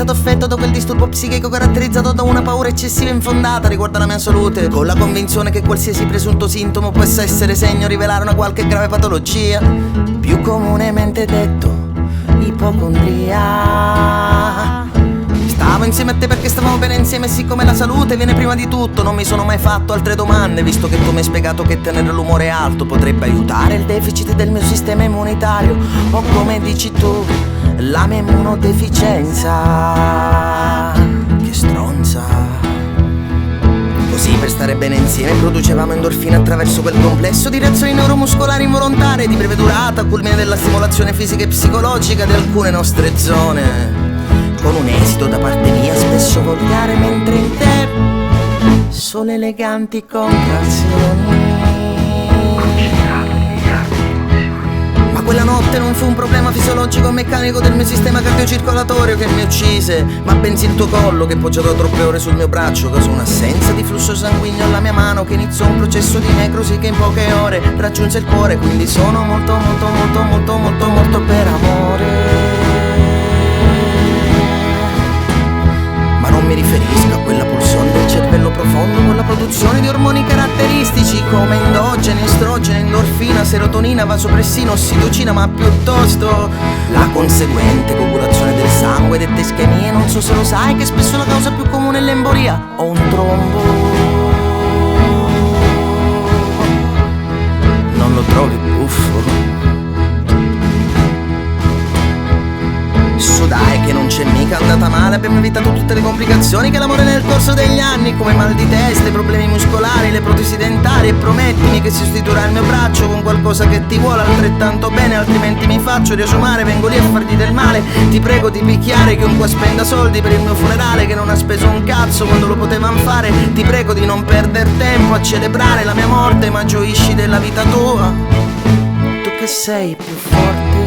stato affetto da quel disturbo psichico caratterizzato da una paura eccessiva e infondata riguardo alla mia salute, con la convinzione che qualsiasi presunto sintomo possa essere segno o rivelare una qualche grave patologia, più comunemente detto ipocondria. Stavo insieme a te perché stavamo bene insieme, siccome la salute viene prima di tutto, non mi sono mai fatto altre domande, visto che tu mi hai spiegato che tenere l'umore alto potrebbe aiutare il deficit del mio sistema immunitario, o come dici tu, la mia immunodeficienza. Che stronza. Così per stare bene insieme producevamo endorfine attraverso quel complesso di reazioni neuromuscolari involontarie di breve durata, culmine della stimolazione fisica e psicologica di alcune nostre zone, con un esito da parte mia spesso volgare, mentre in te sono eleganti contrazioni. Ma quella notte non fu un problema fisiologico o meccanico del mio sistema cardiocircolatorio che mi uccise, ma bensì il tuo collo che poggiato troppe ore sul mio braccio causò un'assenza di flusso sanguigno alla mia mano, che iniziò un processo di necrosi che in poche ore raggiunse il cuore. Quindi sono molto per amore. Non mi riferisco a quella pulsione del cervello profondo con la produzione di ormoni caratteristici come endogene, estrogene, endorfina, serotonina, vasopressina, ossitocina, ma piuttosto la conseguente coagulazione del sangue, dette ischemie. Non so se lo sai che spesso la causa più comune è l'embolia o un trombo. Non lo trovi buffo? Su dai che non c'è mica andata male, abbiamo evitato tutte le complicazioni che l'amore nel corso degli anni, come mal di testa, problemi muscolari, le protesi dentarie, e promettimi che si sostituirà il mio braccio con qualcosa che ti vuole altrettanto bene, altrimenti mi faccio riesumare, vengo lì a farti del male. Ti prego di picchiare chiunque spenda soldi per il mio funerale, che non ha speso un cazzo quando lo potevano fare. Ti prego di non perder tempo a celebrare la mia morte, ma gioisci della vita tua, tu che sei più forte.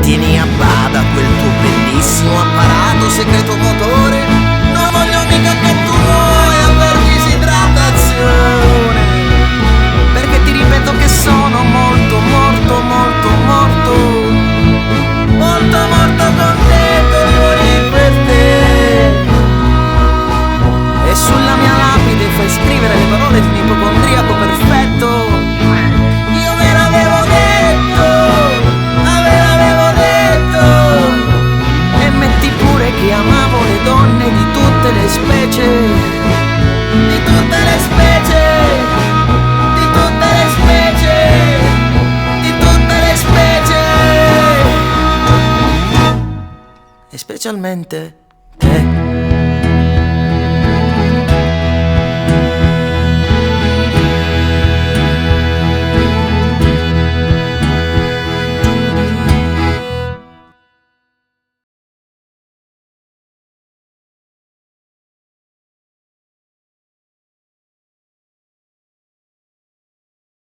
Tieni a bada quel tuo bellissimo apparato segreto motore. Non voglio mica che tu muoia per disidratazione, perché ti ripeto che sono molto contento di morire per te. E sulla mia lapide fai scrivere le parole di un ipocondriaco perfetto. Io me l'avevo detto, e metti pure che amavo le donne di tutte le specie, di tutte le specie, di tutte le specie, di tutte le specie, e specialmente te.